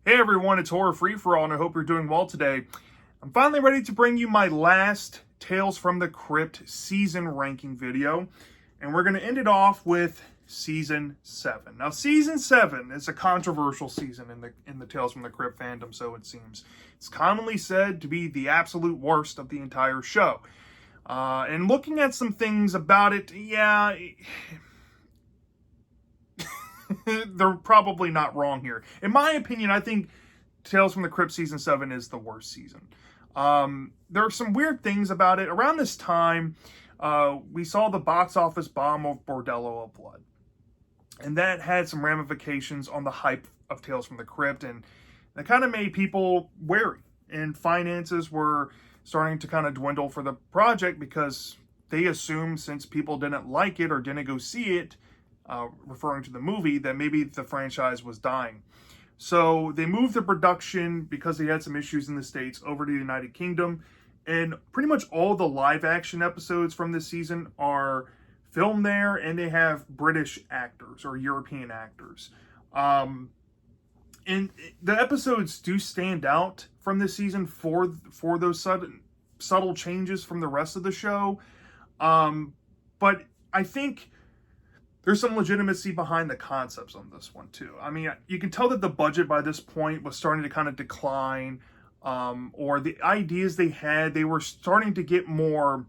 Hey everyone, it's Horror Free For All, and I hope you're doing well today. I'm finally ready to bring you my last Tales from the Crypt season ranking video, and we're going to end it off with Season 7. Now, Season 7 is a controversial season in the Tales from the Crypt fandom, so it seems. It's commonly said to be the absolute worst of the entire show. And looking at some things about it, yeah, they're probably not wrong here. In my opinion, I think Tales from the Crypt Season 7 is the worst season. There are some weird things about it. Around this time, we saw the box office bomb of Bordello of Blood. And that had some ramifications on the hype of Tales from the Crypt, and that kind of made people wary. And finances were starting to kind of dwindle for the project because they assumed since people didn't like it or didn't go see it, referring to the movie, that maybe the franchise was dying. So they moved the production, because they had some issues in the States, over to the United Kingdom. And pretty much all the live action episodes from this season are filmed there, and they have British actors or European actors. And the episodes do stand out from this season for those subtle changes from the rest of the show. But I think there's some legitimacy behind the concepts on this one too. I mean, you can tell that the budget by this point was starting to kind of decline, or the ideas they had, they were starting to get more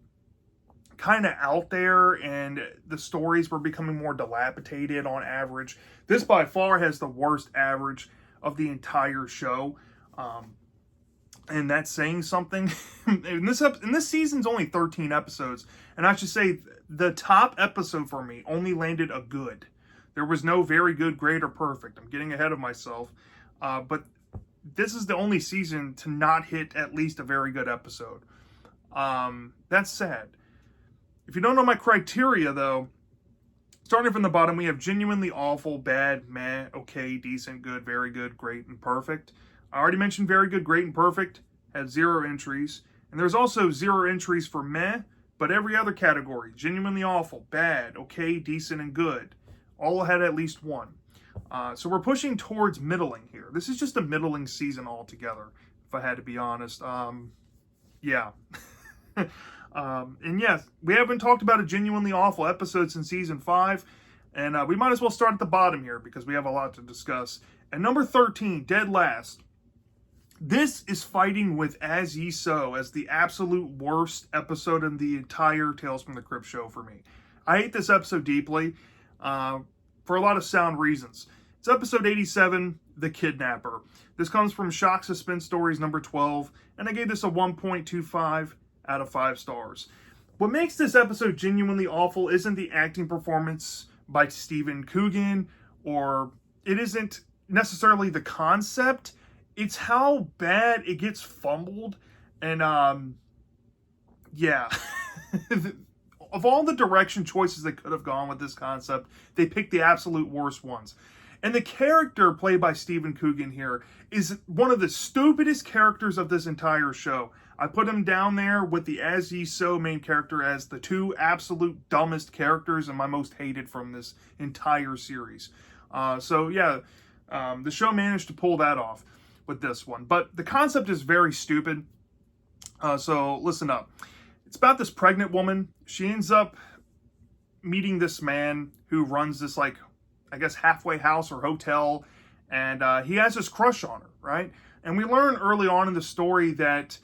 kind of out there, and the stories were becoming more dilapidated on average. This by far has the worst average of the entire show, and that's saying something. And this season's only 13 episodes, and I should say the top episode for me only landed a good. There was no very good, great, or perfect. I'm getting ahead of myself, but this is the only season to not hit at least a very good episode. That's sad. If you don't know my criteria, though, starting from the bottom, we have genuinely awful, bad, meh, okay, decent, good, very good, great, and perfect. I already mentioned very good, great, and perfect had 0 entries. And there's also 0 entries for meh, but every other category, genuinely awful, bad, okay, decent, and good, all had at least 1. So we're pushing towards middling here. This is just a middling season altogether, if I had to be honest. Yeah. And yes, we haven't talked about a genuinely awful episode since Season 5, and we might as well start at the bottom here because we have a lot to discuss. At number 13, Dead Last. This is fighting with As Ye Sow as the absolute worst episode in the entire Tales from the Crypt show for me. I hate this episode deeply, for a lot of sound reasons. It's episode 87, The Kidnapper. This comes from Shock Suspense Stories number 12, and I gave this a 1.25 out of 5 stars. What makes this episode genuinely awful isn't the acting performance by Stephen Coogan, or it isn't necessarily the concept. It's how bad it gets fumbled. And yeah. Of all the direction choices they could have gone with this concept, they picked the absolute worst ones. And the character played by Stephen Coogan here is one of the stupidest characters of this entire show. I put him down there with the As Ye Sow main character as the 2 absolute dumbest characters and my most hated from this entire series. So yeah, the show managed to pull that off with this one. But the concept is very stupid. So listen up. It's about this pregnant woman. She ends up meeting this man who runs this, like, I guess, halfway house or hotel, and he has this crush on her, right? And we learn early on in the story that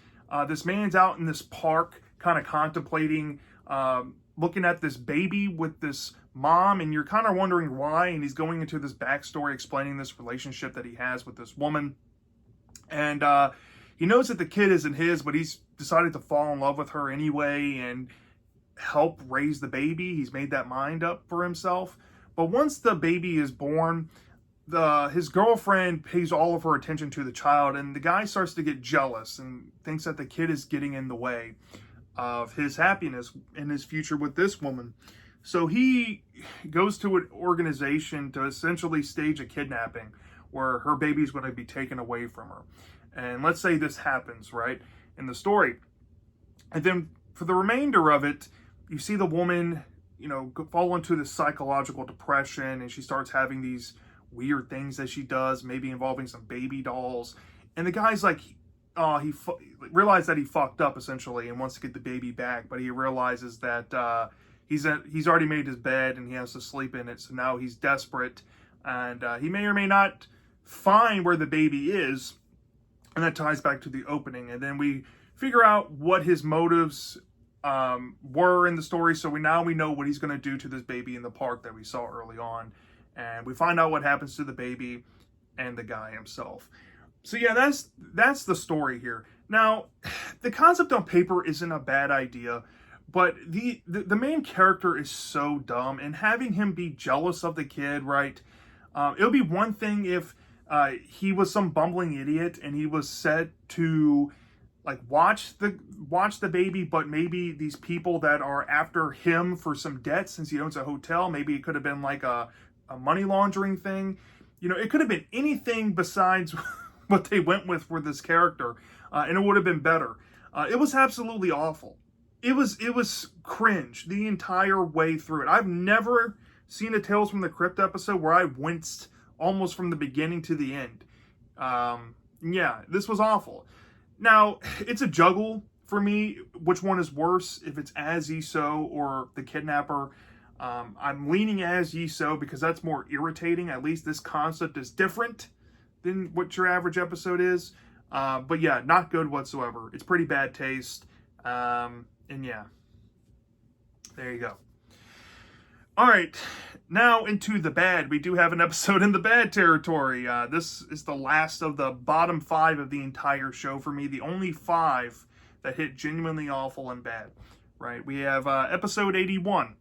this man's out in this park kind of contemplating, looking at this baby with this mom, and you're kind of wondering why, and he's going into this backstory explaining this relationship that he has with this woman. And he knows that the kid isn't his, but he's decided to fall in love with her anyway and help raise the baby. He's made that mind up for himself. But once the baby is born, his girlfriend pays all of her attention to the child, and the guy starts to get jealous and thinks that the kid is getting in the way of his happiness in his future with this woman. So he goes to an organization to essentially stage a kidnapping where her baby's going to be taken away from her. And let's say this happens, right, in the story. And then for the remainder of it, you see the woman, fall into this psychological depression, and she starts having these weird things that she does, maybe involving some baby dolls. And the guy's like, realized that he fucked up essentially and wants to get the baby back, but he realizes that he's already made his bed and he has to sleep in it. So now he's desperate, and he may or may not find where the baby is, and that ties back to the opening. And then we figure out what his motives were in the story. So we know what he's going to do to this baby in the park that we saw early on, and we find out what happens to the baby and the guy himself. So yeah, that's the story here. Now, the concept on paper isn't a bad idea, but the main character is so dumb, and having him be jealous of the kid, right? It would be one thing if he was some bumbling idiot and he was set to like watch the baby, but maybe these people that are after him for some debt, since he owns a hotel, maybe it could have been like a money laundering thing. You know, it could have been anything besides what they went with for this character, and it would have been better. It was absolutely awful. It was cringe the entire way through it. I've never seen a Tales from the Crypt episode where I winced almost from the beginning to the end. Yeah, this was awful. Now, it's a juggle for me which one is worse, if it's As Ye Sow or The Kidnapper. I'm leaning As Ye Sow because that's more irritating. At least this concept is different than what your average episode is. But yeah, not good whatsoever. It's pretty bad taste. And yeah, there you go. All right, now into the bad. We do have an episode in the bad territory. This is the last of the bottom 5 of the entire show for me. The only 5 that hit genuinely awful and bad, right? We have episode 81,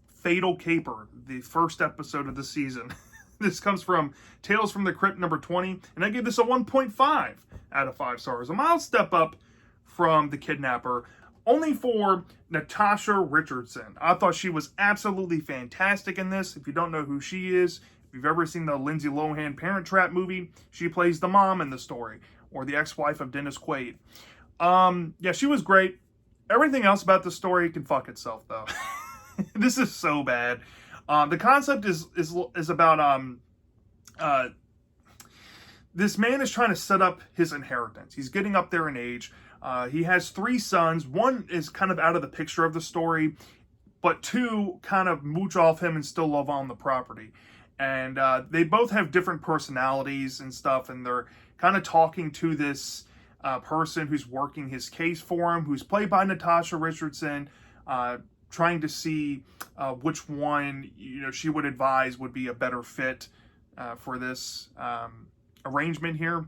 Fatal Caper, the first episode of the season. This comes from Tales from the Crypt number 20, and I give this a 1.5 out of 5 stars. A mild step up from The Kidnapper, only for Natasha Richardson. I thought she was absolutely fantastic in this. If you don't know who she is, if you've ever seen the Lindsay Lohan Parent Trap movie, she plays the mom in the story, or the ex-wife of Dennis Quaid. Yeah, she was great. Everything else about the story can fuck itself, though. This is so bad. The concept is about this man is trying to set up his inheritance. He's getting up there in age. He has 3 sons. One is kind of out of the picture of the story, but 2 kind of mooch off him and still live on the property. And they both have different personalities and stuff, and they're kind of talking to this person who's working his case for him, who's played by Natasha Richardson, trying to see which one she would advise would be a better fit for this arrangement here.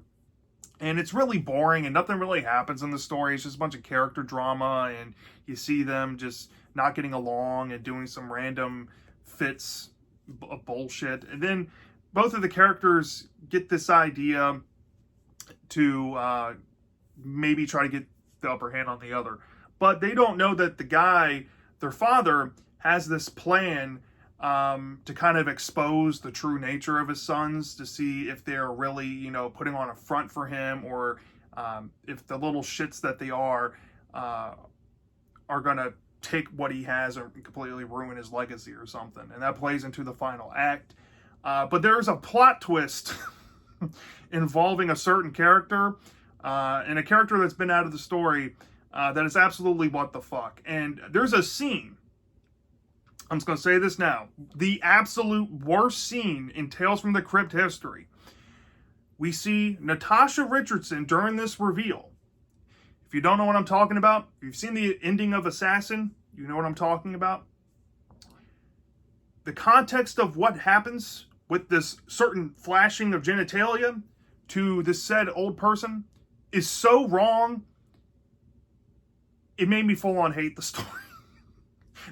And it's really boring and nothing really happens in the story. It's just a bunch of character drama, and you see them just not getting along and doing some random fits of bullshit. And then both of the characters get this idea to maybe try to get the upper hand on the other. But they don't know that the guy, their father, has this plan to kind of expose the true nature of his sons, to see if they're really, putting on a front for him, or if the little shits that they are going to take what he has or completely ruin his legacy or something. And that plays into the final act. But there's a plot twist involving a certain character, and a character that's been out of the story, that is absolutely what the fuck. And there's a scene, I'm just going to say this now, the absolute worst scene in Tales from the Crypt history. We see Natasha Richardson during this reveal. If you don't know what I'm talking about, if you've seen the ending of Assassin, you know what I'm talking about. The context of what happens with this certain flashing of genitalia to this said old person is so wrong, it made me full on hate the story.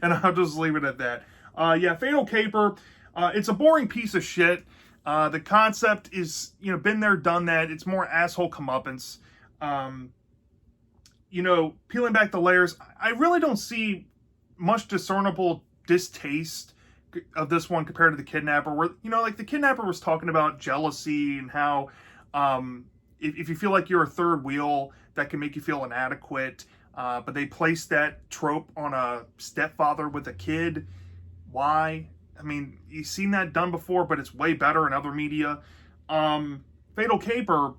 And I'll just leave it at that. Yeah, Fatal Caper, it's a boring piece of shit. The concept is, been there, done that. It's more asshole comeuppance. Peeling back the layers, I really don't see much discernible distaste of this one compared to The Kidnapper, where, like The Kidnapper was talking about jealousy and how if you feel like you're a third wheel, that can make you feel inadequate. But they placed that trope on a stepfather with a kid. Why? I mean, you've seen that done before, but it's way better in other media. Fatal Caper,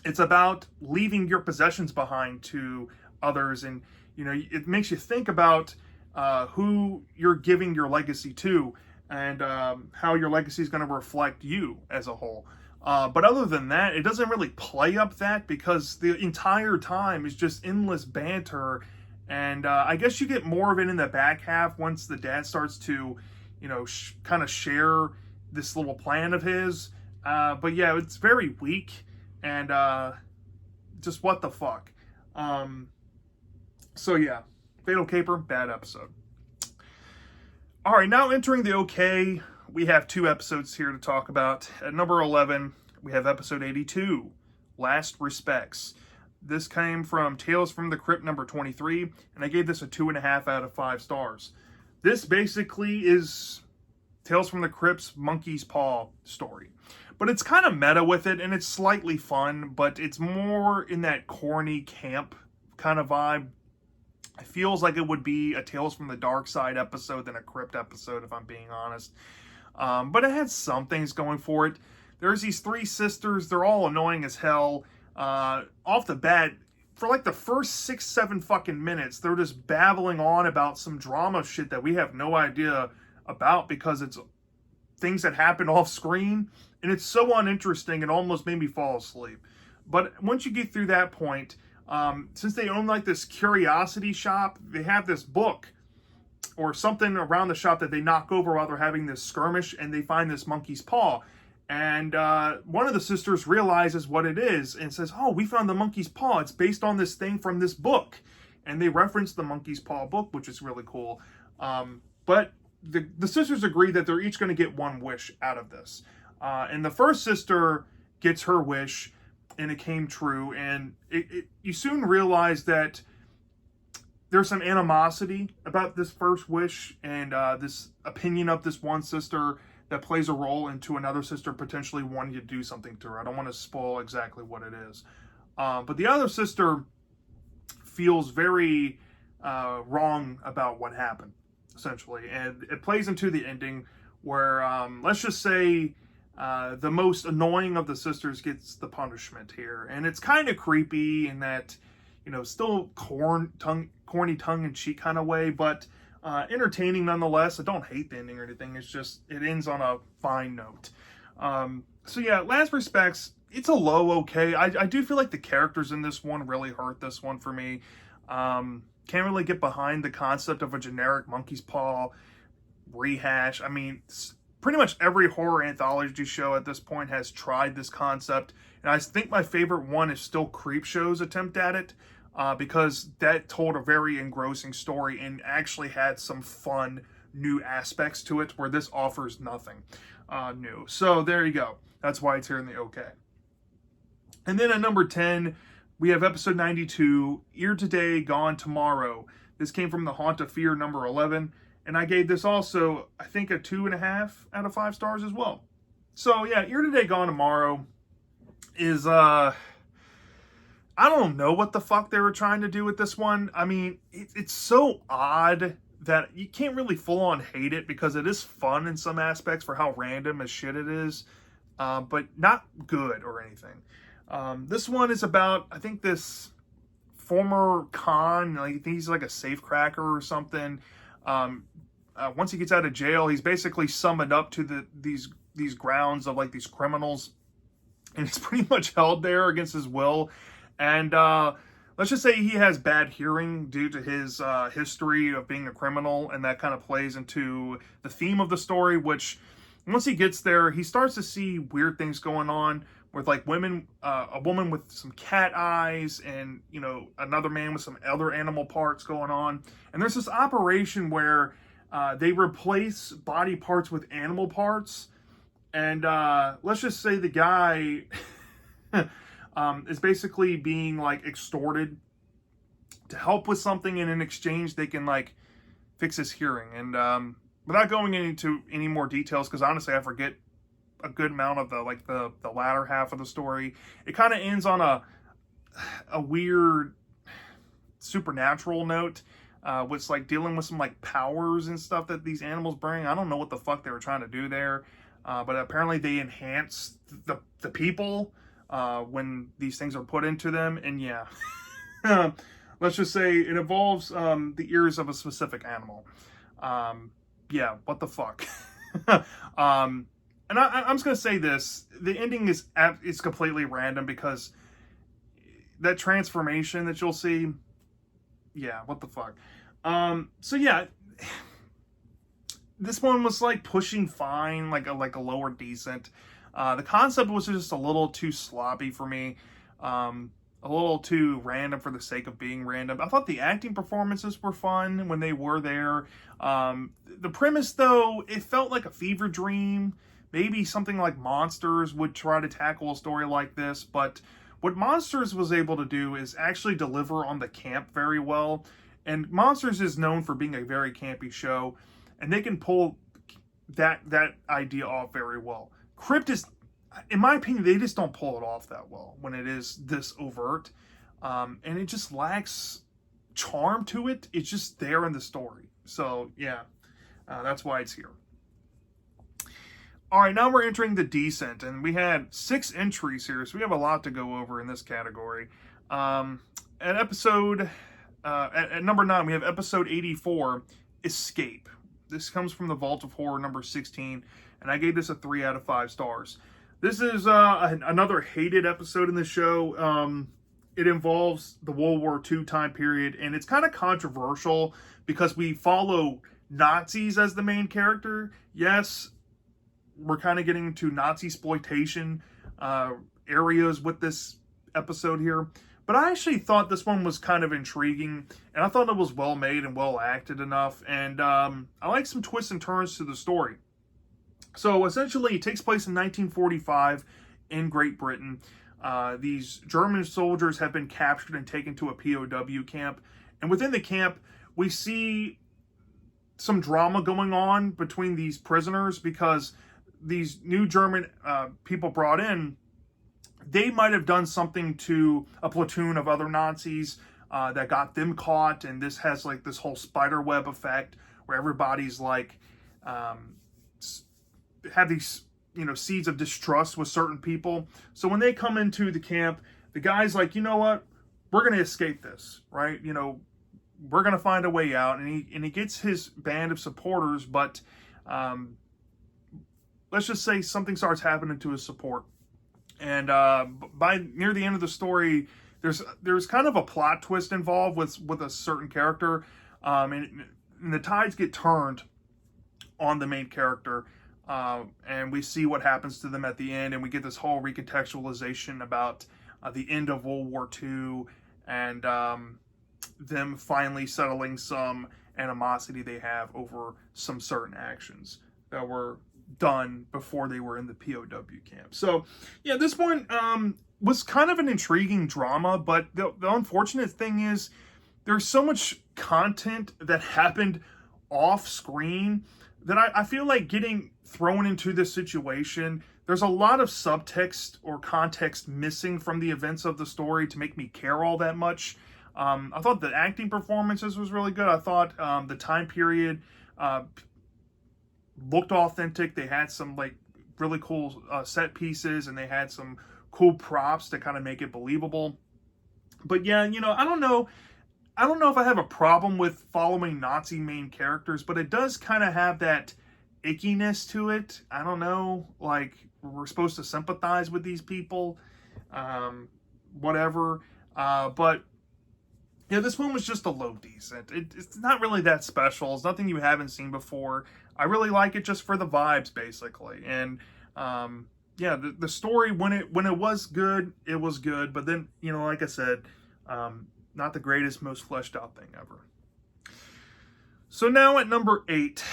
it's about leaving your possessions behind to others, and it makes you think about who you're giving your legacy to, and how your legacy is going to reflect you as a whole. But other than that, it doesn't really play up that, because the entire time is just endless banter. And I guess you get more of it in the back half once the dad starts to, kind of share this little plan of his. But yeah, it's very weak, and just what the fuck. So yeah, Fatal Caper, bad episode. All right, now entering the okay, we have 2 episodes here to talk about. At number 11, we have episode 82, Last Respects. This came from Tales from the Crypt number 23, and I gave this a 2.5 out of 5 stars. This basically is Tales from the Crypt's Monkey's Paw story. But it's kind of meta with it, and it's slightly fun, but it's more in that corny camp kind of vibe. It feels like it would be a Tales from the Dark Side episode than a Crypt episode, if I'm being honest. But it has some things going for it. There's these 3 sisters. They're all annoying as hell. Off the bat, for like the first 6-7 fucking minutes, they're just babbling on about some drama shit that we have no idea about, because it's things that happen off screen, and it's so uninteresting it almost made me fall asleep. But once you get through that point, since they own like this curiosity shop, they have this book or something around the shop that they knock over while they're having this skirmish, and they find this monkey's paw. And one of the sisters realizes what it is and says, "Oh, we found the monkey's paw. It's based on this thing from this book." And they reference the monkey's paw book, which is really cool. But the sisters agree that they're each going to get 1 wish out of this. And the first sister gets her wish, and it came true. And you soon realize that there's some animosity about this first wish, and this opinion of this one sister that plays a role into another sister potentially wanting to do something to her. I don't want to spoil exactly what it is. But the other sister feels very wrong about what happened, essentially. And it plays into the ending where, let's just say, the most annoying of the sisters gets the punishment here. And it's kind of creepy in that, still corny tongue-in-cheek kind of way, but entertaining nonetheless. I don't hate the ending or anything. It's just, it ends on a fine note. So yeah, Last Respects, it's a low okay. I do feel like the characters in this one really hurt this one for me. Can't really get behind the concept of a generic monkey's paw rehash. I mean, pretty much every horror anthology show at this point has tried this concept. And I think my favorite one is still Creep Show's attempt at it. Because that told a very engrossing story and actually had some fun new aspects to it, where this offers nothing new. So there you go. That's why it's here in the okay. And then at number 10, we have episode 92, Here Today, Gone Tomorrow. This came from the Haunt of Fear number 11. And I gave this also, I think, a 2.5 out of 5 stars as well. So yeah, Here Today, Gone Tomorrow is... I don't know what the fuck they were trying to do with this one. I mean, it's so odd that you can't really full on hate it, because it is fun in some aspects for how random as shit it is, but not good or anything. This one is about, I think, this former con, like he's like a safecracker or something. Once he gets out of jail, he's basically summoned up to these grounds of like these criminals, and it's pretty much held there against his will. And let's just say he has bad hearing due to his history of being a criminal, and that kind of plays into the theme of the story, which once he gets there, he starts to see weird things going on with like women, a woman with some cat eyes, and another man with some other animal parts going on. And there's this operation where they replace body parts with animal parts, and let's just say the guy is basically being like extorted to help with something, and in exchange they can like fix his hearing. And without going into any more details, because honestly I forget a good amount of the latter half of the story, it kind of ends on a weird supernatural note. was like dealing with some like powers and stuff that these animals bring. I don't know what the fuck they were trying to do there, but apparently they enhance the people when these things are put into them. And yeah, let's just say it involves the ears of a specific animal. Yeah, what the fuck. And I'm just gonna say this: the ending is completely random because that transformation that you'll see. Yeah, what the fuck. So yeah, this one was like pushing fine, like a lower decent. The concept was just a little too sloppy for me. A little too random for the sake of being random. I thought the acting performances were fun when they were there. The premise, though, it felt like a fever dream. Maybe something like Monsters would try to tackle a story like this, but what Monsters was able to do is actually deliver on the camp very well. And Monsters is known for being a very campy show, and they can pull that idea off very well. Crypt is, in my opinion, they just don't pull it off that well when it is this overt. And it just lacks charm to it. It's just there in the story. So, yeah, that's why it's here. All right, now we're entering the decent, and we had 6 entries here, so we have a lot to go over in this category. At number 9, we have episode 84, Escape. This comes from the Vault of Horror number 16, and I gave this a 3 out of 5 stars. This is another hated episode in the show. It involves the World War II time period, and it's kind of controversial because we follow Nazis as the main character. Yes, we're kind of getting to Nazi exploitation areas with this episode here. But I actually thought this one was kind of intriguing, and I thought it was well made and well acted enough. And I like some twists and turns to the story. So essentially, it takes place in 1945 in Great Britain. These German soldiers have been captured and taken to a POW camp. And within the camp, we see some drama going on between these prisoners because these new German people brought in, they might have done something to a platoon of other Nazis that got them caught. And this has like this whole spider web effect where everybody's like, have these, seeds of distrust with certain people. So when they come into the camp, the guy's like, you know what? We're going to escape this, right? We're going to find a way out. And he gets his band of supporters, but let's just say something starts happening to his support. And by near the end of the story, there's kind of a plot twist involved with a certain character. And the tides get turned on the main character. And we see what happens to them at the end, and we get this whole recontextualization about the end of World War II and them finally settling some animosity they have over some certain actions that were done before they were in the POW camp. So, yeah, this one was kind of an intriguing drama, but the unfortunate thing is there's so much content that happened off screen that I feel like getting thrown into this situation, there's a lot of subtext or context missing from the events of the story to make me care all that much. I thought the acting performances was really good. I thought the time period looked authentic. They had some like really cool set pieces, and they had some cool props to kind of make it believable. But yeah, I don't know if I have a problem with following Nazi main characters, but it does kind of have that ickiness to it. I don't know, like we're supposed to sympathize with these people, whatever. But yeah, this one was just a low decent. It's not really that special. It's nothing you haven't seen before. I really like it just for the vibes, basically. And yeah, the story when it was good, it was good. But then like I said, not the greatest, most fleshed out thing ever. So now at number 8,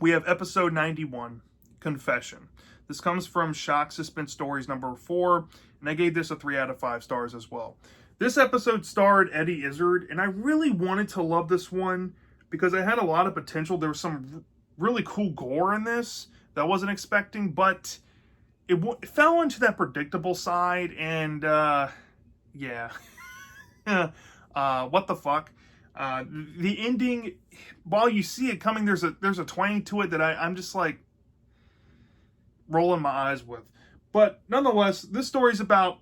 we have episode 91, Confession. This comes from Shock Suspense Stories number 4, and I gave this a 3 out of 5 stars as well. This episode starred Eddie Izzard, and I really wanted to love this one because it had a lot of potential. There was some really cool gore in this that I wasn't expecting, but it fell into that predictable side, and yeah. What the fuck? The ending, while you see it coming, there's a twang to it that I'm just like rolling my eyes with. But nonetheless, this story is about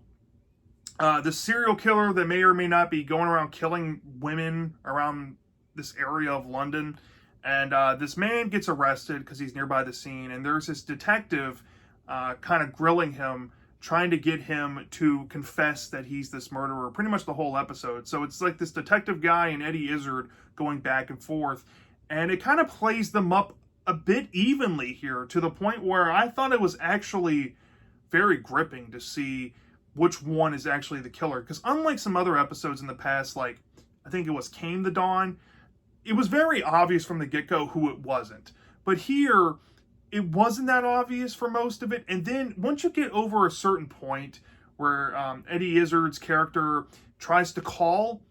the serial killer that may or may not be going around killing women around this area of London. And this man gets arrested because he's nearby the scene. And there's this detective kind of grilling him, trying to get him to confess that he's this murderer pretty much the whole episode. So it's like this detective guy and Eddie Izzard going back and forth. And it kind of plays them up a bit evenly here, to the point where I thought it was actually very gripping to see which one is actually the killer. Because unlike some other episodes in the past, like I think it was Came the Dawn, it was very obvious from the get-go who it wasn't. But here, it wasn't that obvious for most of it. And then once you get over a certain point where Eddie Izzard's character tries to call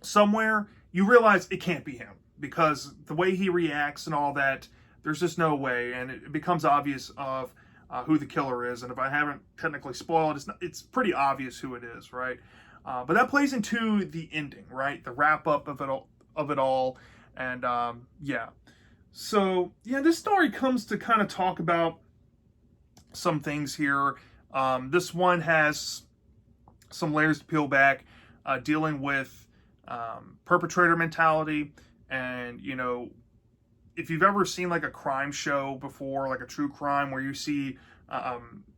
somewhere, you realize it can't be him, because the way he reacts and all that, there's just no way. And it becomes obvious of who the killer is. And if I haven't technically spoiled, it's pretty obvious who it is, right? But that plays into the ending, right? The wrap up of it all. And yeah. So, yeah, this story comes to kind of talk about some things here. This one has some layers to peel back, dealing with perpetrator mentality. And, you know, if you've ever seen like a crime show before, like a true crime, where you see,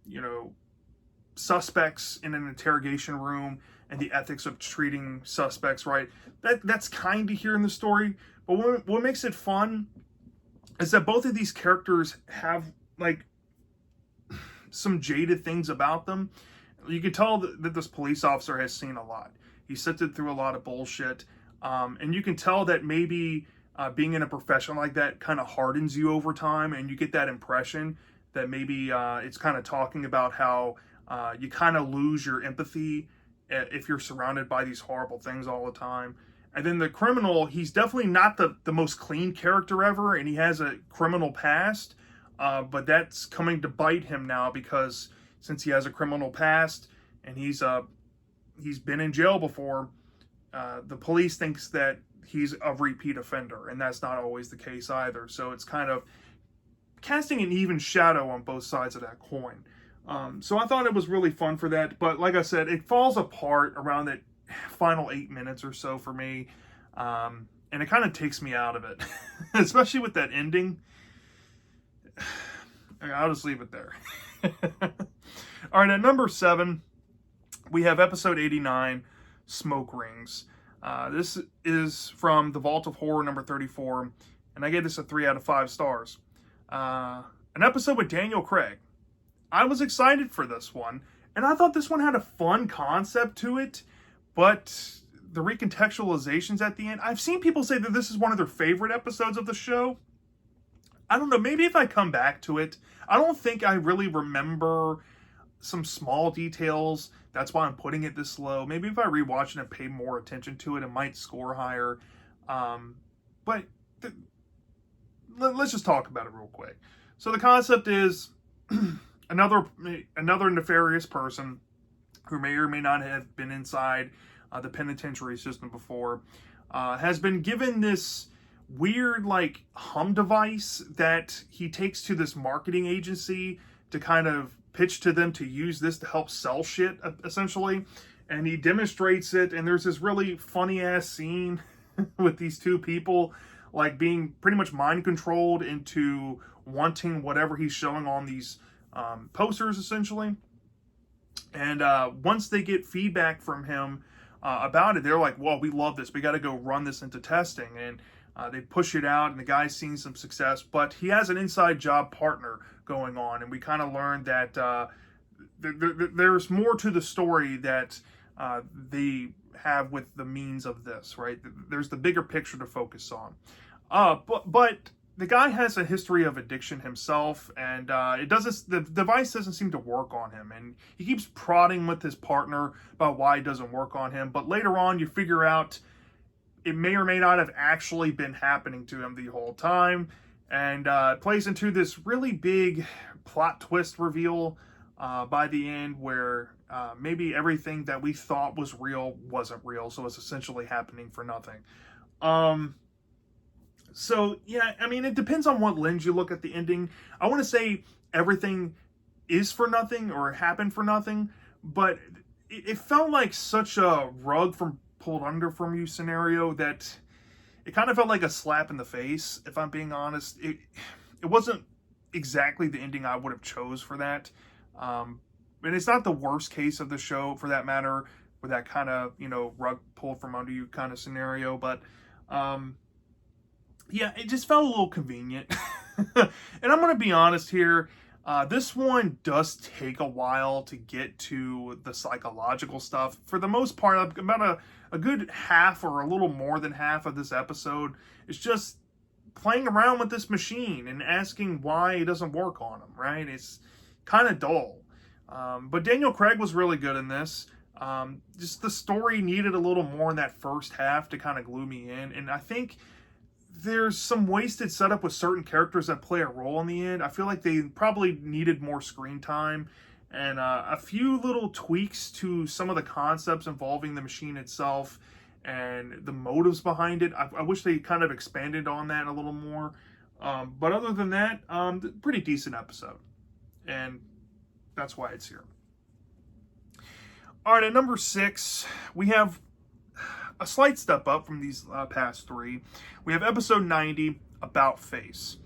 you know, suspects in an interrogation room and the ethics of treating suspects, right? That's kind of here in the story. But what makes it fun is that both of these characters have like some jaded things about them. You can tell that this police officer has seen a lot. He sifted through a lot of bullshit. And you can tell that maybe being in a profession like that kind of hardens you over time, and you get that impression that maybe it's kind of talking about how you kind of lose your empathy if you're surrounded by these horrible things all the time. And then the criminal, he's definitely not the most clean character ever, and he has a criminal past, but that's coming to bite him now, because since he has a criminal past and he's been in jail before, the police thinks that he's a repeat offender, and that's not always the case either. So it's kind of casting an even shadow on both sides of that coin. So I thought it was really fun for that, but like I said, it falls apart around that final 8 minutes or so for me, and it kind of takes me out of it, especially with that ending. I'll just leave it there. All right, at number 7, we have episode 89, Smoke Rings. This is from The Vault of Horror number 34, and I gave this a 3 out of 5 stars. An episode with Daniel Craig. I was excited for this one, and I thought this one had a fun concept to it, but the recontextualizations at the end, I've seen people say that this is one of their favorite episodes of the show. I don't know, maybe if I come back to it, I don't think I really remember some small details. That's why I'm putting it this low. Maybe if I rewatch it and pay more attention to it, it might score higher. But let's just talk about it real quick. So the concept is another nefarious person who may or may not have been inside the penitentiary system before, has been given this weird like hum device that he takes to this marketing agency to kind of pitch to them to use this to help sell shit, essentially. And he demonstrates it, and there's this really funny ass scene with these two people like being pretty much mind controlled into wanting whatever he's showing on these posters, essentially. And once they get feedback from him about it, they're like, well, we love this, we got to go run this into testing. And they push it out, and the guy's seeing some success, but he has an inside job partner going on, and we kind of learned that there's more to the story that they have with the means of this, right? There's the bigger picture to focus on. But the guy has a history of addiction himself, and the device doesn't seem to work on him, and he keeps prodding with his partner about why it doesn't work on him. But later on, you figure out it may or may not have actually been happening to him the whole time, and it plays into this really big plot twist reveal by the end, where maybe everything that we thought was real wasn't real, so it's essentially happening for nothing. So yeah, I mean, it depends on what lens you look at the ending. I want to say everything is for nothing or happened for nothing, but it felt like such a rug from pulled under from you scenario that it kind of felt like a slap in the face. If I'm being honest, it wasn't exactly the ending I would have chose for that. And it's not the worst case of the show for that matter, with that kind of, rug pulled from under you kind of scenario, but yeah, it just felt a little convenient. And I'm going to be honest here. This one does take a while to get to the psychological stuff. For the most part, about a good half or a little more than half of this episode is just playing around with this machine and asking why it doesn't work on him, right? It's kind of dull. But Daniel Craig was really good in this. Just the story needed a little more in that first half to kind of glue me in. And I think there's some wasted setup with certain characters that play a role in the end. I feel like they probably needed more screen time and a few little tweaks to some of the concepts involving the machine itself and the motives behind it. I wish they kind of expanded on that a little more. But other than that, pretty decent episode. And that's why it's here. All right, at number 6, we have a slight step up from these past 3. We have episode 90, About Face.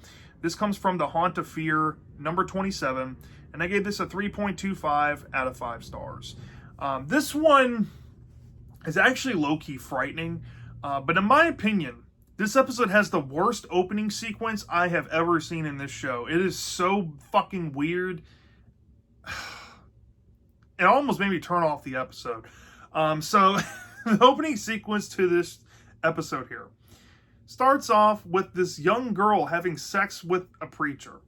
This comes from The Haunt of Fear, number 27, and I gave this a 3.25 out of 5 stars. This one is actually low-key frightening, but in my opinion, this episode has the worst opening sequence I have ever seen in this show. It is so fucking weird. It almost made me turn off the episode. So the opening sequence to this episode here starts off with this young girl having sex with a preacher,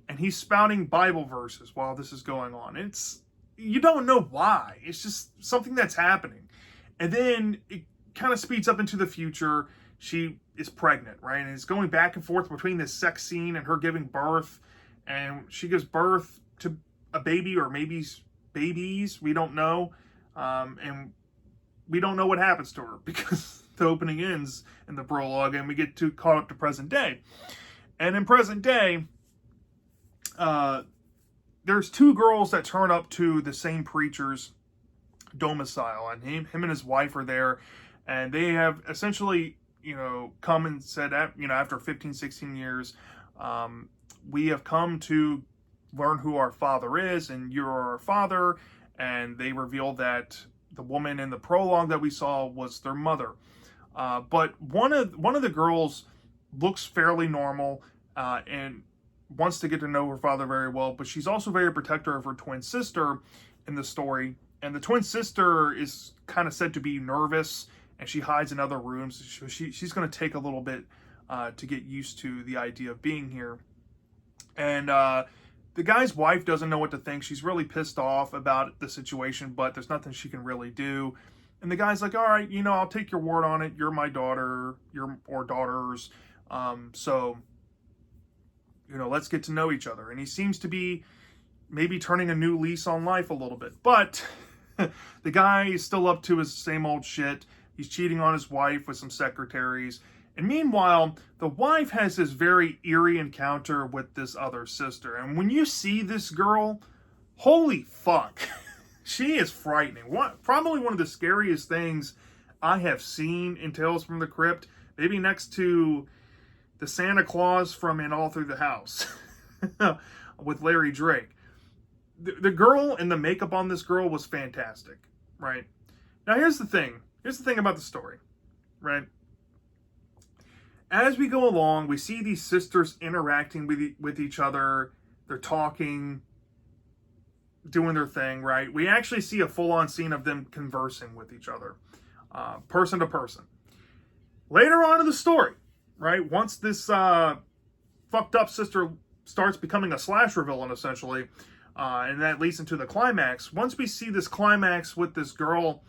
and he's spouting Bible verses while this is going on. You don't know why. It's just something that's happening. And then it kind of speeds up into the future. She is pregnant, right? And it's going back and forth between this sex scene and her giving birth. And she gives birth to a baby, or maybe babies, we don't know. And we don't know what happens to her because the opening ends in the prologue and we get caught up to present day. And in present day, there's 2 girls that turn up to the same preacher's domicile, and him and his wife are there, and they have essentially, come and said, after 15, 16 years, we have come to learn who our father is, and you're our father. And they reveal that the woman in the prologue that we saw was their mother. But one of the girls looks fairly normal and wants to get to know her father very well, but she's also very protective of her twin sister in the story. And the twin sister is kind of said to be nervous, and she hides in other rooms. She's going to take a little bit to get used to the idea of being here. And the guy's wife doesn't know what to think. She's really pissed off about the situation, but there's nothing she can really do. And the guy's like, all right, I'll take your word on it. You're my daughter, or daughters. So, let's get to know each other. And he seems to be maybe turning a new lease on life a little bit. But the guy is still up to his same old shit. He's cheating on his wife with some secretaries. And meanwhile, the wife has this very eerie encounter with this other sister. And when you see this girl, holy fuck, she is frightening. Probably one of the scariest things I have seen in Tales from the Crypt. Maybe next to the Santa Claus from In All Through the House with Larry Drake. The girl and the makeup on this girl was fantastic, right? Now here's the thing. Here's the thing about the story, right? As we go along, we see these sisters interacting with each other. They're talking, doing their thing, right? We actually see a full-on scene of them conversing with each other, person to person. Later on in the story, right, once this fucked up sister starts becoming a slasher villain, essentially, and that leads into the climax, once we see this climax with this girl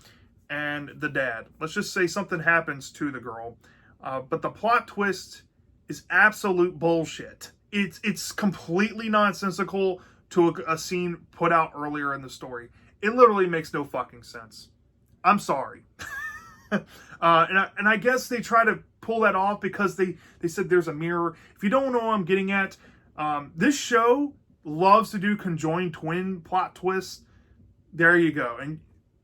and the dad, let's just say something happens to the girl, but the plot twist is absolute bullshit. It's completely nonsensical, to a scene put out earlier in the story. It literally makes no fucking sense. I'm sorry. And I guess they try to pull that off because they said there's a mirror. If you don't know what I'm getting at, this show loves to do conjoined twin plot twists. There you go. And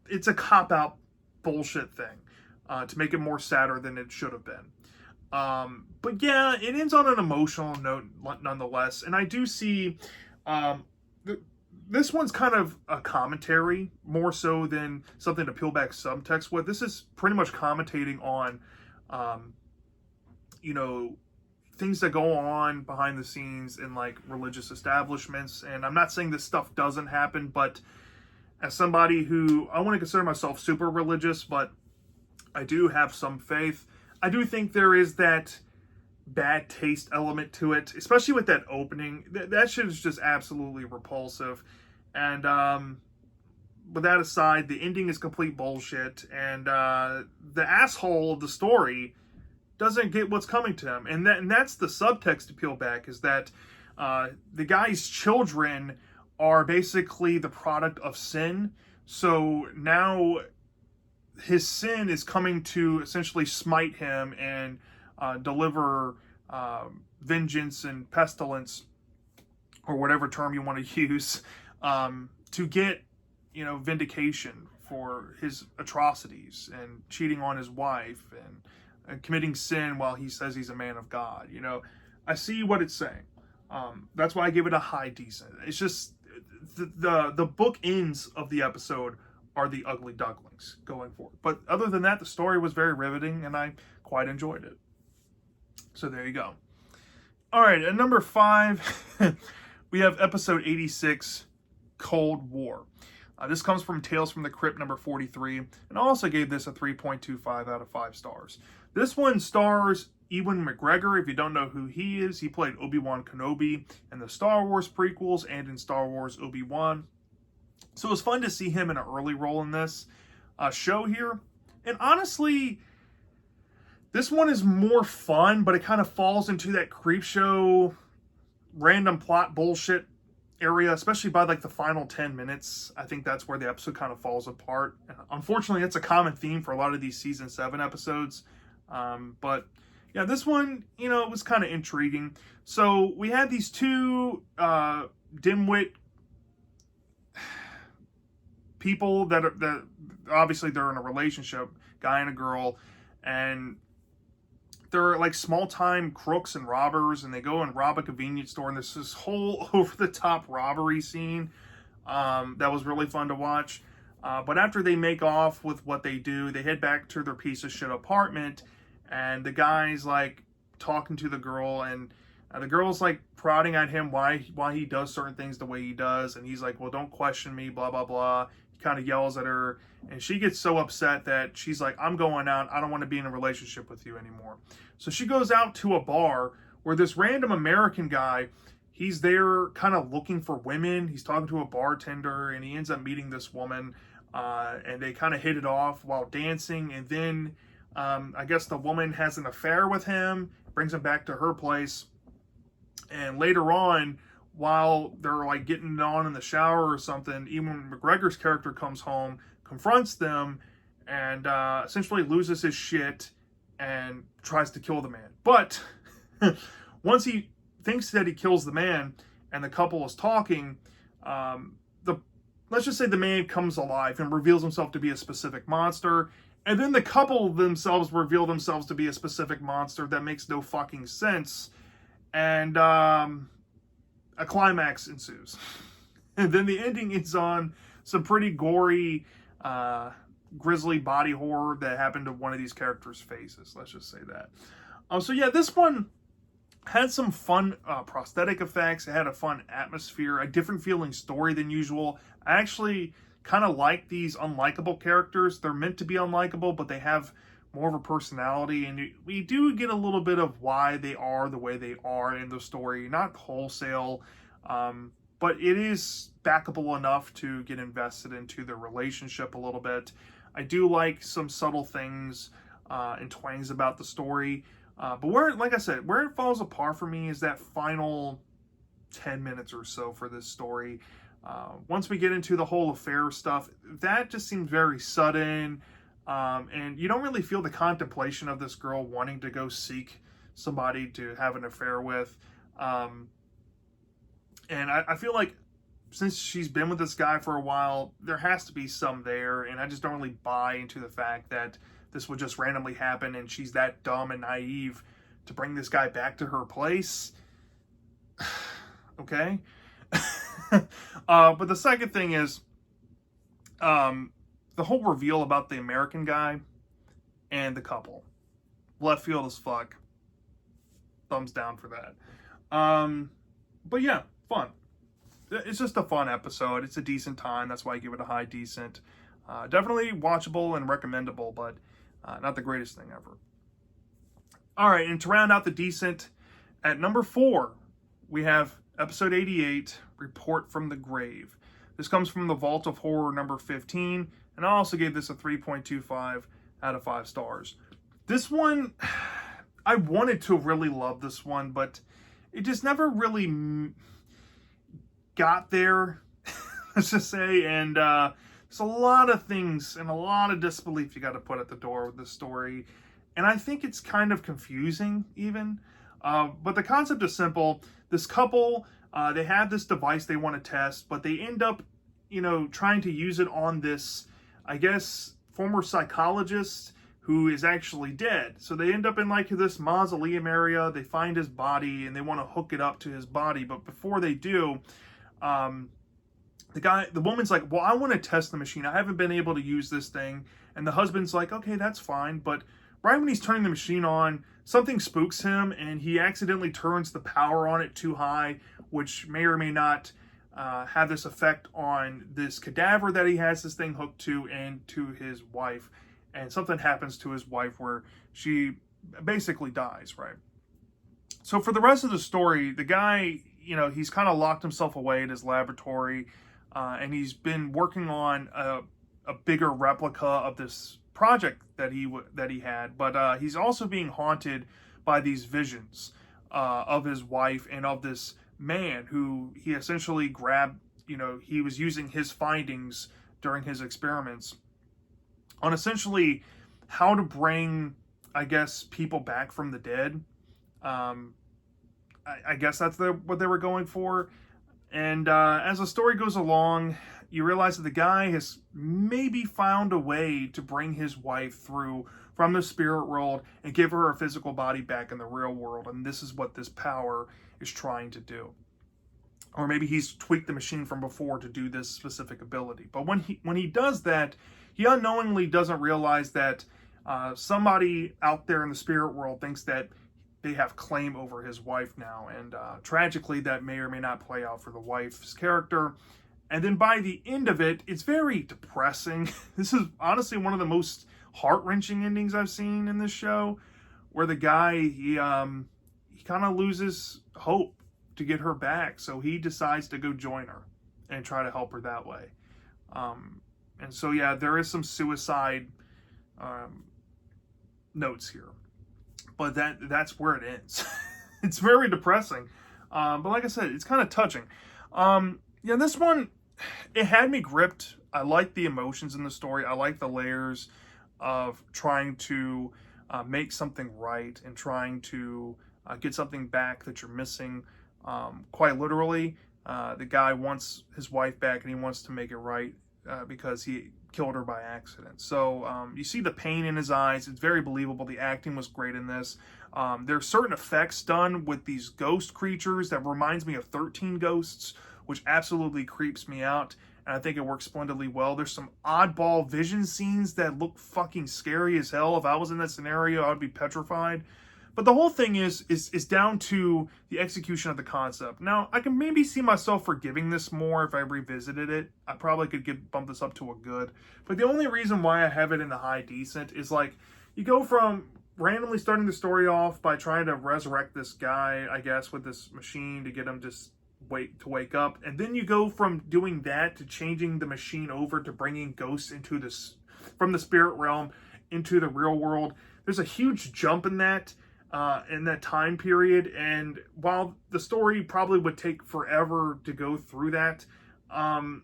it's a cop-out bullshit thing to make it more sadder than it should have been. But yeah, it ends on an emotional note nonetheless. And I do see this one's kind of a commentary more so than something to peel back subtext with. This is pretty much commentating on, things that go on behind the scenes in like religious establishments. And I'm not saying this stuff doesn't happen, but as somebody who, I want to consider myself super religious, but I do have some faith, I do think there is that bad taste element to it, especially with that opening. That shit is just absolutely repulsive. And with that aside, the ending is complete bullshit. And the asshole of the story doesn't get what's coming to him. And that's the subtext to peel back, is that the guy's children are basically the product of sin. So now his sin is coming to essentially smite him and deliver vengeance and pestilence, or whatever term you want to use, to get, vindication for his atrocities and cheating on his wife and committing sin while he says he's a man of God. I see what it's saying. That's why I give it a high decent. It's just the book ends of the episode are the ugly ducklings going forward. But other than that, the story was very riveting and I quite enjoyed it. So there you go. All right, at number 5, we have episode 86, Cold War. This comes from Tales from the Crypt number 43, and I also gave this a 3.25 out of 5 stars. This one stars Ewan McGregor. If you don't know who he is, he played Obi-Wan Kenobi in the Star Wars prequels and in Star Wars Obi-Wan. So it was fun to see him in an early role in this show here. And honestly, this one is more fun, but it kind of falls into that creep show, random plot bullshit area, especially by like the final 10 minutes. I think that's where the episode kind of falls apart. Unfortunately, it's a common theme for a lot of these season 7 episodes. But yeah, this one, it was kind of intriguing. So we had these two dimwit people that obviously they're in a relationship, guy and a girl, and they're like small-time crooks and robbers, and they go and rob a convenience store, and there's this whole over-the-top robbery scene that was really fun to watch. But after they make off with what they do, they head back to their piece of shit apartment, and the guy's like talking to the girl, and the girl's like prodding at him why he does certain things the way he does, and he's like, well, don't question me, blah, blah, blah. He kind of yells at her, and she gets so upset that she's like, I'm going out. I don't want to be in a relationship with you anymore. So she goes out to a bar where this random American guy, he's there kind of looking for women. He's talking to a bartender, and he ends up meeting this woman, and they kind of hit it off while dancing. And then I guess the woman has an affair with him, brings him back to her place. And later on, while they're like getting it on in the shower or something, Ewan McGregor's character comes home, confronts them, and essentially loses his shit and tries to kill the man. But once he thinks that he kills the man and the couple is talking, let's just say the man comes alive and reveals himself to be a specific monster, and then the couple themselves reveal themselves to be a specific monster that makes no fucking sense, and a climax ensues. And then the ending is on some pretty gory, grisly body horror that happened to one of these characters' faces. Let's just say that. So yeah, this one had some fun prosthetic effects. It had a fun atmosphere, a different feeling story than usual. I actually kind of like these unlikable characters. They're meant to be unlikable, but they have more of a personality, and we do get a little bit of why they are the way they are in the story. Not wholesale, but it is backable enough to get invested into the relationship a little bit. I do like some subtle things and twangs about the story, but where, like I said, where it falls apart for me is that final 10 minutes or so for this story. Once we get into the whole affair stuff, that just seems very sudden. And you don't really feel the contemplation of this girl wanting to go seek somebody to have an affair with. And I feel like since she's been with this guy for a while, there has to be some there. And I just don't really buy into the fact that this would just randomly happen and she's that dumb and naive to bring this guy back to her place. Okay. But the second thing is, the whole reveal about the American guy and the couple. Left field as fuck. Thumbs down for that. But yeah, fun. It's just a fun episode. It's a decent time. That's why I give it a high decent. Definitely watchable and recommendable, but not the greatest thing ever. All right, and to round out the decent, at number 4, we have episode 88, Report from the Grave. This comes from the Vault of Horror number 15, and I also gave this a 3.25 out of 5 stars. This one, I wanted to really love this one, but it just never really got there, let's just say, and there's a lot of things and a lot of disbelief you got to put at the door with this story, and I think it's kind of confusing even, but the concept is simple. This couple, they have this device they want to test, but they end up, trying to use it on this, I guess, former psychologist who is actually dead. So they end up in like this mausoleum area. They find his body and they want to hook it up to his body. But before they do, the woman's like, well, I want to test the machine. I haven't been able to use this thing. And the husband's like, okay, that's fine. But right when he's turning the machine on, something spooks him and he accidentally turns the power on it too high, which may or may not have this effect on this cadaver that he has this thing hooked to and to his wife. And something happens to his wife where she basically dies, right? So for the rest of the story, the guy, he's kind of locked himself away in his laboratory, and he's been working on a bigger replica of this project that he had. But he's also being haunted by these visions of his wife and of this man who he essentially grabbed. He was using his findings during his experiments on essentially how to bring, I guess, people back from the dead. I guess that's what they were going for. And as the story goes along, you realize that the guy has maybe found a way to bring his wife through from the spirit world and give her a physical body back in the real world. And this is what this power is trying to do. Or maybe he's tweaked the machine from before to do this specific ability. But when he does that, he unknowingly doesn't realize that somebody out there in the spirit world thinks that they have claim over his wife now. And tragically, that may or may not play out for the wife's character. And then by the end of it, it's very depressing. This is honestly one of the most heart-wrenching endings I've seen in this show, where the guy, he kind of loses hope to get her back. So he decides to go join her and try to help her that way. And so, yeah, there is some suicide notes here. But that's where it ends. It's very depressing. But like I said, it's kind of touching. Yeah, this one, it had me gripped. I like the emotions in the story. I like the layers of trying to make something right and trying to get something back that you're missing. Quite literally, the guy wants his wife back and he wants to make it right because he killed her by accident. So you see the pain in his eyes. It's very believable. The acting was great in this. There are certain effects done with these ghost creatures that reminds me of 13 Ghosts, which absolutely creeps me out. And I think it works splendidly well. There's some oddball vision scenes that look fucking scary as hell. If I was in that scenario, I would be petrified. But the whole thing is down to the execution of the concept. Now, I can maybe see myself forgiving this more if I revisited it. I probably could bump this up to a good. But the only reason why I have it in the high decent is like, you go from randomly starting the story off by trying to resurrect this guy, I guess, with this machine to get him to wake up. And then you go from doing that to changing the machine over to bringing ghosts into this, from the spirit realm into the real world. There's a huge jump in that. in that time period. And while the story probably would take forever to go through that, um,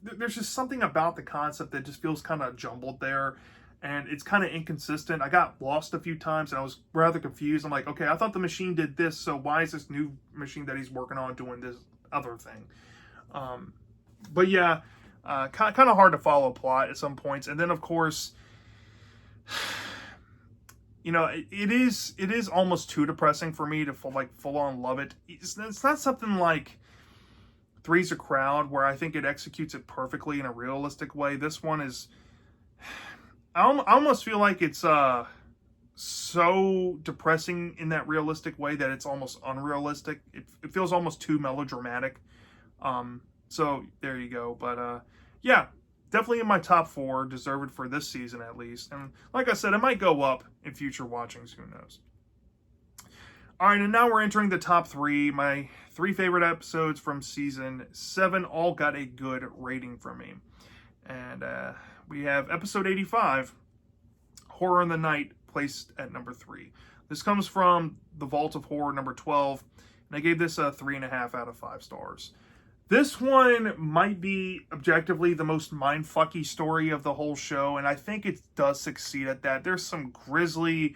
there's just something about the concept that just feels kind of jumbled there. And it's kind of inconsistent. I got lost a few times and I was rather confused. I'm like, okay, I thought the machine did this, so why is this new machine that he's working on doing this other thing? But yeah, kind of hard to follow plot at some points. And then, of course, it is almost too depressing for me to full on love it. It's not something like Three's a Crowd, where I think it executes it perfectly in a realistic way. This one is, I almost feel like it's so depressing in that realistic way that it's almost unrealistic. It feels almost too melodramatic. So there you go. But yeah, definitely in my top 4, deserved for this season at least. And like I said, it might go up in future watchings. Who knows? All right, and now we're entering the top 3. My 3 favorite episodes from season 7 all got a good rating from me. And we have episode 85, Horror in the Night, placed at number 3. This comes from The Vault of Horror, number 12, and I gave this a 3.5 out of 5 stars. This one might be objectively the most mindfucky story of the whole show, and I think it does succeed at that. There's some grisly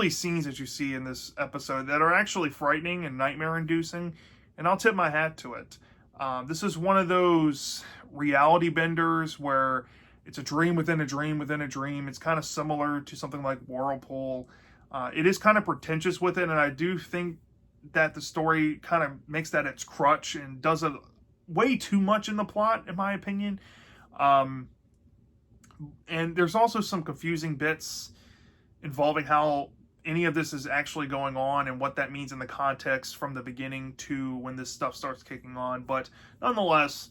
scenes that you see in this episode that are actually frightening and nightmare-inducing, and I'll tip my hat to it. This is one of those reality benders where it's a dream within a dream within a dream. It's kind of similar to something like Whirlpool. It is kind of pretentious with it, and I do think that the story kind of makes that its crutch and does a way too much in the plot, in my opinion. And there's also some confusing bits involving how any of this is actually going on and what that means in the context from the beginning to when this stuff starts kicking on. But nonetheless,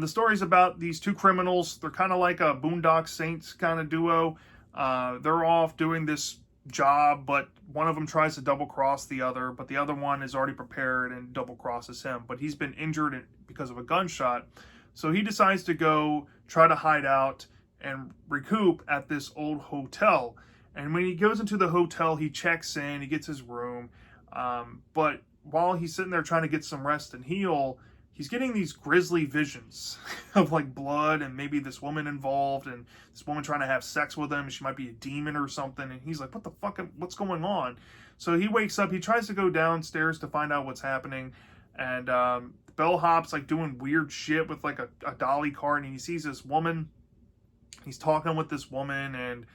the story's about these 2 criminals. They're kind of like a Boondock Saints kind of duo. They're off doing this job, but one of them tries to double cross the other, but the other one is already prepared and double crosses him. But he's been injured because of a gunshot. So he decides to go try to hide out and recoup at this old hotel. And when he goes into the hotel, he checks in, he gets his room. But while he's sitting there trying to get some rest and heal, he's getting these grisly visions of like blood and maybe this woman involved and this woman trying to have sex with him. She might be a demon or something. And he's like, what the fuck, what's going on? So he wakes up, he tries to go downstairs to find out what's happening. And the bellhop's like doing weird shit with like a dolly cart, and he sees this woman. He's talking with this woman, and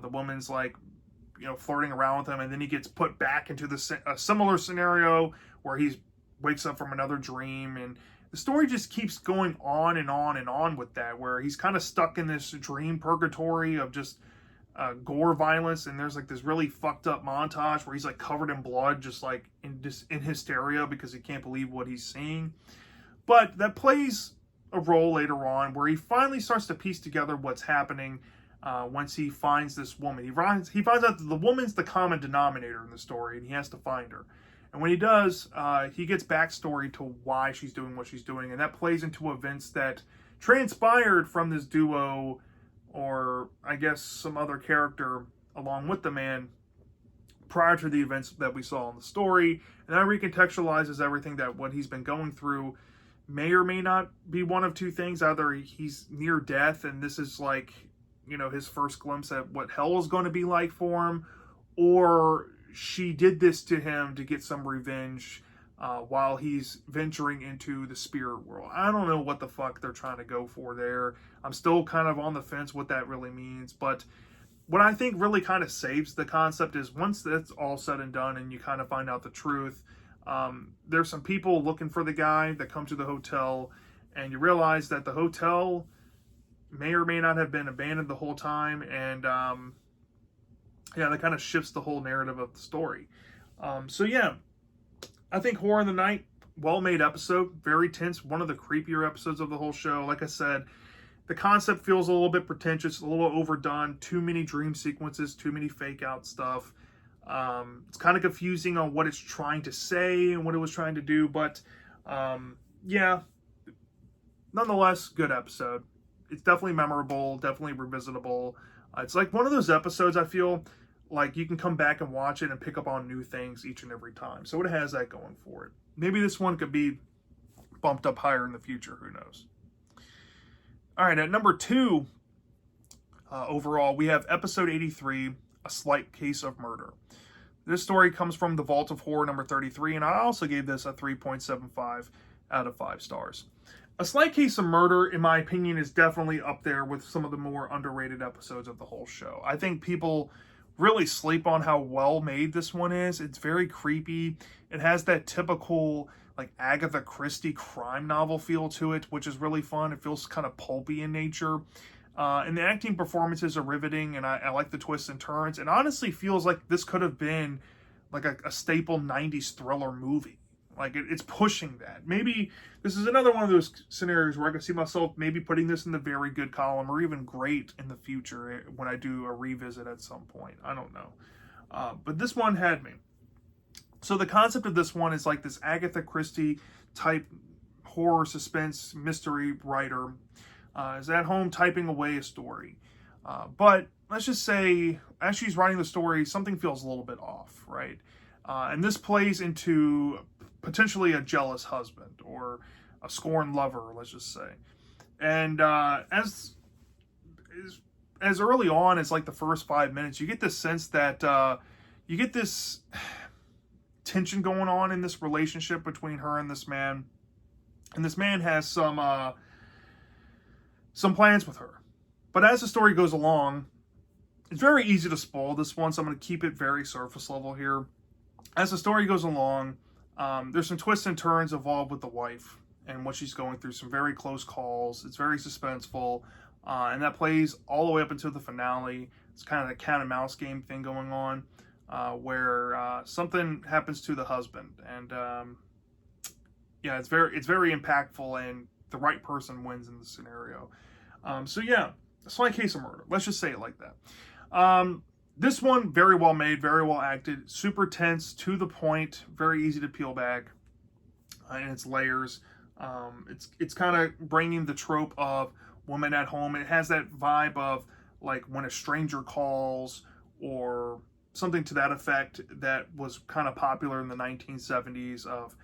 the woman's like, flirting around with him, and then he gets put back into a similar scenario where he wakes up from another dream, and the story just keeps going on and on and on with that, where he's kind of stuck in this dream purgatory of just gore violence, and there's like this really fucked up montage where he's like covered in blood, just like in hysteria because he can't believe what he's seeing. But that plays a role later on where he finally starts to piece together what's happening. Once he finds this woman, he finds out that the woman's the common denominator in the story, and he has to find her. And when he does, he gets backstory to why she's doing what she's doing, and that plays into events that transpired from this duo, or I guess some other character along with the man prior to the events that we saw in the story. And that recontextualizes everything, that what he's been going through may or may not be one of 2 things. Either he's near death, and this is like, his first glimpse at what hell is going to be like for him, or she did this to him to get some revenge while he's venturing into the spirit world. I don't know what the fuck they're trying to go for there. I'm still kind of on the fence what that really means, but what I think really kind of saves the concept is once that's all said and done and you kind of find out the truth, there's some people looking for the guy that come to the hotel, and you realize that the hotel may or may not have been abandoned the whole time, and that kind of shifts the whole narrative of the story. So yeah, I think Horror in the Night, well-made episode, very tense, one of the creepier episodes of the whole show. Like I said, the concept feels a little bit pretentious, a little overdone, too many dream sequences, too many fake-out stuff. It's kind of confusing on what it's trying to say and what it was trying to do, but yeah, nonetheless, good episode. It's definitely memorable, definitely revisitable. It's like one of those episodes I feel like you can come back and watch it and pick up on new things each and every time. So it has that going for it. Maybe this one could be bumped up higher in the future. Who knows? All right, at number 2, overall, we have episode 83, A Slight Case of Murder. This story comes from The Vault of Horror number 33, and I also gave this a 3.75 out of 5 stars. A Slight Case of Murder, in my opinion, is definitely up there with some of the more underrated episodes of the whole show. I think people really sleep on how well made this one is. It's very creepy. It has that typical like Agatha Christie crime novel feel to it, which is really fun. It feels kind of pulpy in nature. And the acting performances are riveting, and I like the twists and turns. It honestly feels like this could have been like a staple 90s thriller movie. Like it's pushing that. Maybe this is another one of those scenarios where I can see myself maybe putting this in the very good column or even great in the future when I do a revisit at some point. I don't know. But this one had me. So the concept of this one is like this Agatha Christie type horror suspense mystery writer is at home typing away a story. But let's just say as she's writing the story, something feels a little bit off, right? And this plays into potentially a jealous husband or a scorned lover, let's just say. And as early on as like the first 5 minutes, you get this sense that you get this tension going on in this relationship between her and this man. And this man has some plans with her. But as the story goes along, it's very easy to spoil this one, so I'm going to keep it very surface level here. As the story goes along, there's some twists and turns involved with the wife and what she's going through, some very close calls. It's very suspenseful, and that plays all the way up until the finale. It's kind of a cat and mouse game thing going on, where something happens to the husband, and yeah, it's very impactful, and the right person wins in the scenario. So yeah, a Slight Case of Murder. Let's just say it like that. This one, very well made, very well acted, super tense, to the point, very easy to peel back in its layers. It's kind of bringing the trope of woman at home. It has that vibe of like When a Stranger Calls or something to that effect that was kind of popular in the 1970s of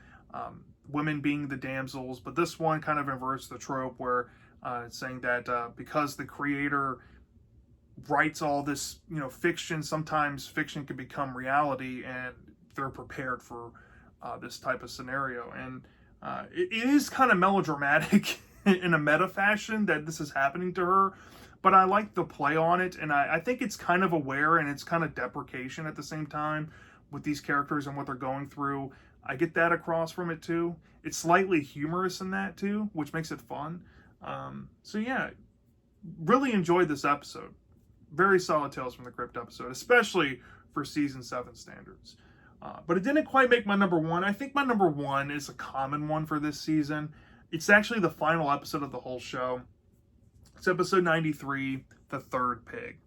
women being the damsels. But this one kind of inverts the trope where it's saying that because the creator writes all this, fiction, sometimes fiction can become reality, and they're prepared for this type of scenario. And it is kind of melodramatic in a meta fashion that this is happening to her, but I like the play on it, and I think it's kind of aware and it's kind of deprecation at the same time with these characters and what they're going through. I get that across from it too. It's slightly humorous in that too, which makes it fun. So yeah, really enjoyed this episode. Very solid Tales from the Crypt episode, especially for season 7 standards. But it didn't quite make my number 1. I think my number 1 is a common one for this season. It's actually the final episode of the whole show. It's episode 93, The Third Pig.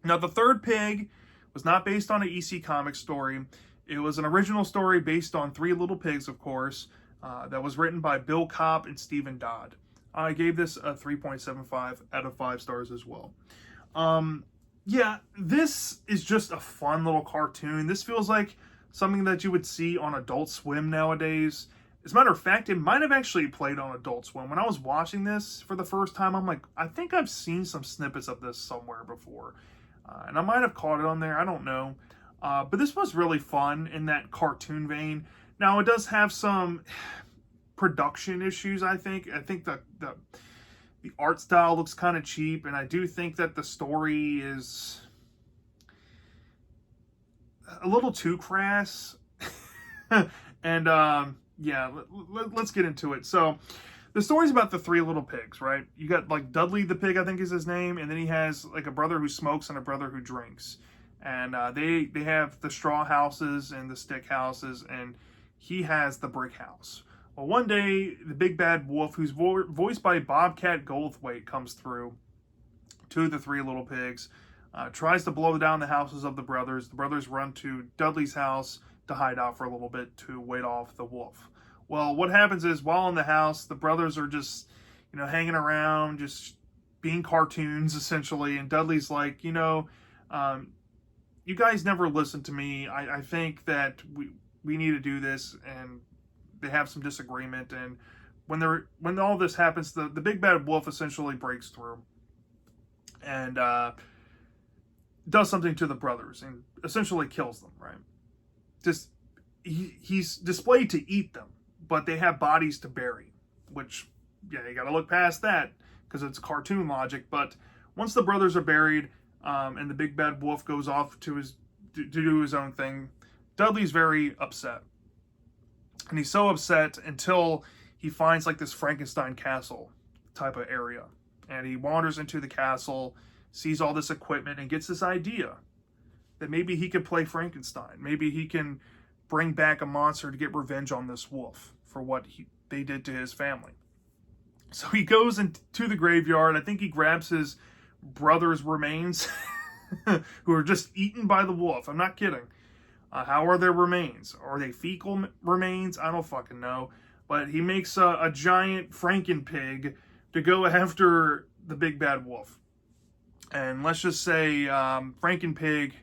Now, The Third Pig was not based on an EC Comics story. It was an original story based on Three Little Pigs, of course, that was written by Bill Kopp and Stephen Dodd. I gave this a 3.75 out of 5 stars as well. Yeah, this is just a fun little cartoon. This feels like something that you would see on Adult Swim nowadays. As a matter of fact, it might have actually played on Adult Swim. When I was watching this for the first time, I'm like, I think I've seen some snippets of this somewhere before. And I might have caught it on there, I don't know. But this was really fun in that cartoon vein. Now, it does have some production issues, I think. I think the art style looks kind of cheap, and I do think that the story is a little too crass. And yeah, let's get into it. So the story's about the Three Little Pigs, right? You got like Dudley the pig, I think is his name, and then he has like a brother who smokes and a brother who drinks. And they have the straw houses and the stick houses, and he has the brick house. Well, one day, the big bad wolf, who's voiced by Bobcat Goldthwait, comes through to the Three Little Pigs, tries to blow down the houses of the brothers. The brothers run to Dudley's house to hide out for a little bit to wait off the wolf. Well, what happens is, while in the house, the brothers are just, hanging around, just being cartoons, essentially. And Dudley's like, you guys never listen to me. I think that we need to do this. And they have some disagreement. And when all this happens, the big bad wolf essentially breaks through and does something to the brothers and essentially kills them, right? Just he's displayed to eat them, but they have bodies to bury, which, yeah, you got to look past that because it's cartoon logic. But once the brothers are buried and the big bad wolf goes off to do his own thing, Dudley's very upset. And he's so upset until he finds like this Frankenstein castle type of area. And he wanders into the castle, sees all this equipment, and gets this idea that maybe he could play Frankenstein. Maybe he can bring back a monster to get revenge on this wolf for what they did to his family. So he goes into the graveyard. I think he grabs his brother's remains, who are just eaten by the wolf. I'm not kidding. How are their remains? Are they fecal remains? I don't fucking know. But he makes a giant Frankenpig to go after the big bad wolf. And let's just say Frankenpig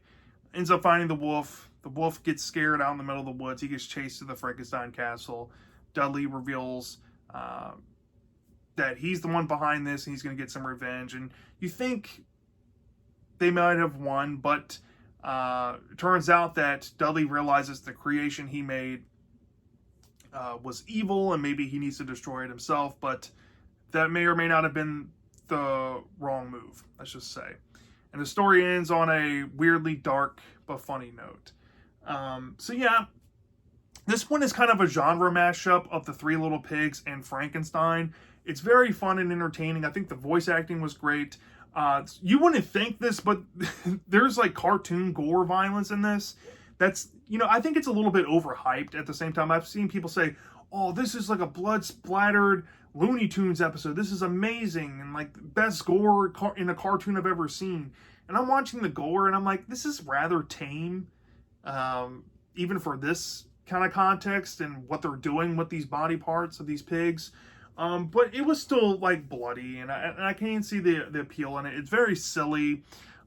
ends up finding the wolf. The wolf gets scared out in the middle of the woods. He gets chased to the Frankenstein castle. Dudley reveals that he's the one behind this and he's going to get some revenge. And you think they might have won, but it turns out that Dudley realizes the creation he made was evil and maybe he needs to destroy it himself, but that may or may not have been the wrong move, let's just say. And the story ends on a weirdly dark but funny note. So yeah, this one is kind of a genre mashup of the Three Little Pigs and Frankenstein. It's very fun and entertaining. I think the voice acting was great. You wouldn't think this, but there's like cartoon gore violence in this. That's, I think it's a little bit overhyped at the same time. I've seen people say, oh, this is like a blood-splattered Looney Tunes episode. This is amazing and like best gore in a cartoon I've ever seen. And I'm watching the gore and I'm like, this is rather tame, even for this kind of context and what they're doing with these body parts of these pigs. But it was still like bloody, and I can't see the appeal in it. It's very silly.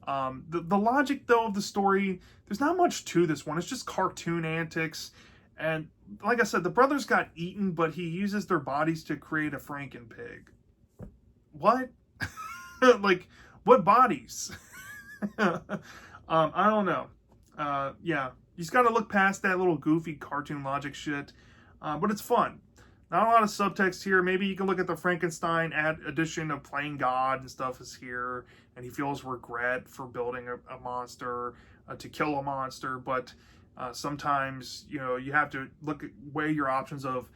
The logic though of the story, there's not much to this one. It's just cartoon antics. And like I said, the brothers got eaten, but he uses their bodies to create a Frankenpig. What? Like, what bodies? I don't know. Yeah, you just got to look past that little goofy cartoon logic shit. But it's fun. Not a lot of subtext here. Maybe you can look at the Frankenstein addition of playing God and stuff is here, and he feels regret for building a monster to kill a monster. But sometimes, you have to weigh your options of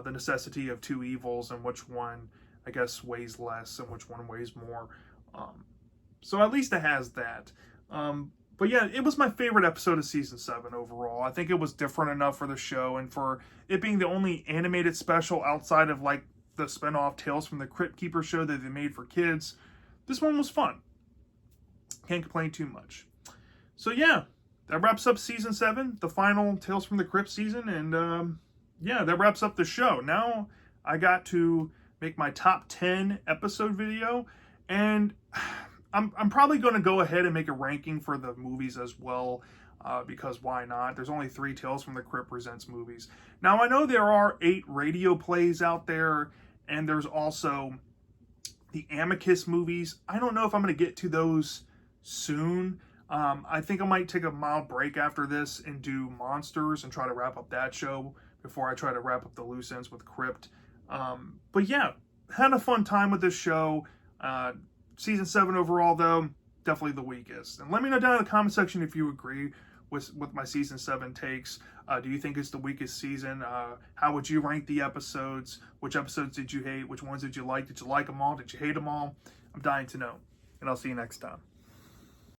the necessity of two evils and which one, I guess, weighs less and which one weighs more. So at least it has that. But yeah, it was my favorite episode of season 7 overall. I think it was different enough for the show, and for it being the only animated special outside of like the spinoff Tales from the Crypt Keeper show that they made for kids, this one was fun. Can't complain too much. So yeah, that wraps up season 7, the final Tales from the Crypt season, and yeah, that wraps up the show. Now I got to make my top 10 episode video, and I'm probably going to go ahead and make a ranking for the movies as well, because why not? There's only 3 Tales from the Crypt Presents movies. Now, I know there are 8 radio plays out there, and there's also the Amicus movies. I don't know if I'm going to get to those soon. I think I might take a mild break after this and do Monsters and try to wrap up that show before I try to wrap up the loose ends with Crypt. But yeah, had a fun time with this show. Season 7 overall, though, definitely the weakest. And let me know down in the comment section if you agree with my season 7 takes. Do you think it's the weakest season? How would you rank the episodes? Which episodes did you hate? Which ones did you like? Did you like them all? Did you hate them all? I'm dying to know. And I'll see you next time.